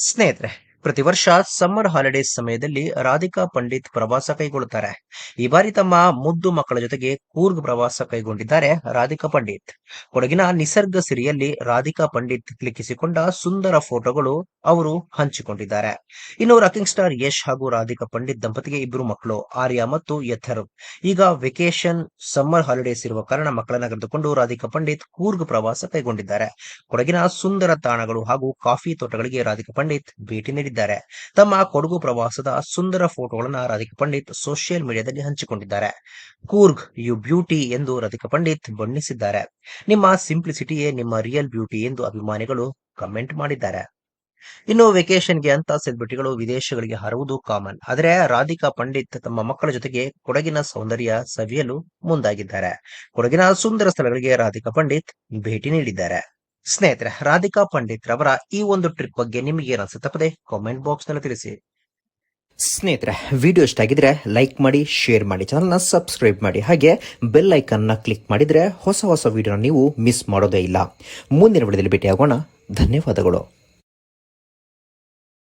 ಸ್ನೇಹಿತರೆ, ಪ್ರತಿ ವರ್ಷ ಸಮ್ಮರ್ ಹಾಲಿಡೇಸ್ ಸಮಯದಲ್ಲಿ ರಾಧಿಕಾ ಪಂಡಿತ್ ಪ್ರವಾಸ ಕೈಗೊಳ್ಳುತ್ತಾರೆ. ಈ ಬಾರಿ ತಮ್ಮ ಮುದ್ದು ಮಕ್ಕಳ ಜೊತೆಗೆ ಕೂರ್ಗ್ ಪ್ರವಾಸ ಕೈಗೊಂಡಿದ್ದಾರೆ ರಾಧಿಕಾ ಪಂಡಿತ್. ಕೊಡಗಿನ ನಿಸರ್ಗ ಸಿರಿಯಲ್ಲಿ ರಾಧಿಕಾ ಪಂಡಿತ್ ಕ್ಲಿಕ್ಕಿಸಿಕೊಂಡ ಸುಂದರ ಫೋಟೋಗಳು ಅವರು ಹಂಚಿಕೊಂಡಿದ್ದಾರೆ. ಇನ್ನು ರಾಕಿಂಗ್ ಸ್ಟಾರ್ ಯಶ್ ಹಾಗೂ ರಾಧಿಕಾ ಪಂಡಿತ್ ದಂಪತಿಗೆ ಇಬ್ಬರು ಮಕ್ಕಳು, ಆರ್ಯ ಮತ್ತು ಯಥರ್. ಈಗ ವೆಕೇಶನ್ ಸಮ್ಮರ್ ಹಾಲಿಡೇಸ್ ಇರುವ ಕಾರಣ ಮಕ್ಕಳನ್ನ ಕರೆದುಕೊಂಡು ರಾಧಿಕಾ ಪಂಡಿತ್ ಕೂರ್ಗ್ ಪ್ರವಾಸ ಕೈಗೊಂಡಿದ್ದಾರೆ. ಕೊಡಗಿನ ಸುಂದರ ತಾಣಗಳು ಹಾಗೂ ಕಾಫಿ ತೋಟಗಳಿಗೆ ರಾಧಿಕಾ ಪಂಡಿತ್ ಭೇಟಿ ನೀಡಿದ್ದಾರೆ. ತಮ್ಮ ಕೊಡಗು ಪ್ರವಾಸದ ಸುಂದರ ಫೋಟೋಗಳನ್ನು ರಾಧಿಕಾ ಪಂಡಿತ್ ಸೋಷಿಯಲ್ ಮೀಡಿಯಾದಲ್ಲಿ ಹಂಚಿಕೊಂಡಿದ್ದಾರೆ. ಕೂರ್ಗ್ ಯು ಬ್ಯೂಟಿ ಎಂದು ರಾಧಿಕಾ ಪಂಡಿತ್ ಬಣ್ಣಿಸಿದ್ದಾರೆ. ನಿಮ್ಮ ಸಿಂಪ್ಲಿಸಿಟಿಯೇ ನಿಮ್ಮ ರಿಯಲ್ ಬ್ಯೂಟಿ ಎಂದು ಅಭಿಮಾನಿಗಳು ಕಮೆಂಟ್ ಮಾಡಿದ್ದಾರೆ. ಇನ್ನು ವೆಕೇಶನ್ಗೆ ಅಂತ ಸೆಲೆಬ್ರಿಟಿಗಳು ವಿದೇಶಗಳಿಗೆ ಹಾರುವುದು ಕಾಮನ್. ಆದರೆ ರಾಧಿಕಾ ಪಂಡಿತ್ ತಮ್ಮ ಮಕ್ಕಳ ಜೊತೆಗೆ ಕೊಡಗಿನ ಸೌಂದರ್ಯ ಸವಿಯಲು ಮುಂದಾಗಿದ್ದಾರೆ. ಕೊಡಗಿನ ಸುಂದರ ಸ್ಥಳಗಳಿಗೆ ರಾಧಿಕಾ ಪಂಡಿತ್ ಭೇಟಿ ನೀಡಿದ್ದಾರೆ. ಸ್ನೇಹಿತರೆ, ರಾಧಿಕಾ ಪಂಡಿತ್ ರವರ ಈ ಒಂದು ಟ್ರಿಪ್ ಬಗ್ಗೆ ನಿಮಗೆ ಏನಿಸುತ್ತೆ ತಪ್ಪದೆ ಕಾಮೆಂಟ್ ಬಾಕ್ಸ್ ನಲ್ಲಿ ತಿಳಿಸಿ. ಸ್ನೇಹಿತರೆ, ವಿಡಿಯೋ ಇಷ್ಟ ಆಗಿದ್ರೆ ಲೈಕ್ ಮಾಡಿ, ಶೇರ್ ಮಾಡಿ, ಚಾನಲ್ನ ಸಬ್ಸ್ಕ್ರೈಬ್ ಮಾಡಿ, ಹಾಗೆ ಬೆಲ್ ಐಕನ್ನ ಕ್ಲಿಕ್ ಮಾಡಿದ್ರೆ ಹೊಸ ಹೊಸ ವಿಡಿಯೋನ ನೀವು ಮಿಸ್ ಮಾಡೋದೇ ಇಲ್ಲ. ಮುಂದಿನ ವಿಡಿಯೋದಲ್ಲಿ ಭೇಟಿಯಾಗೋಣ. ಧನ್ಯವಾದಗಳು.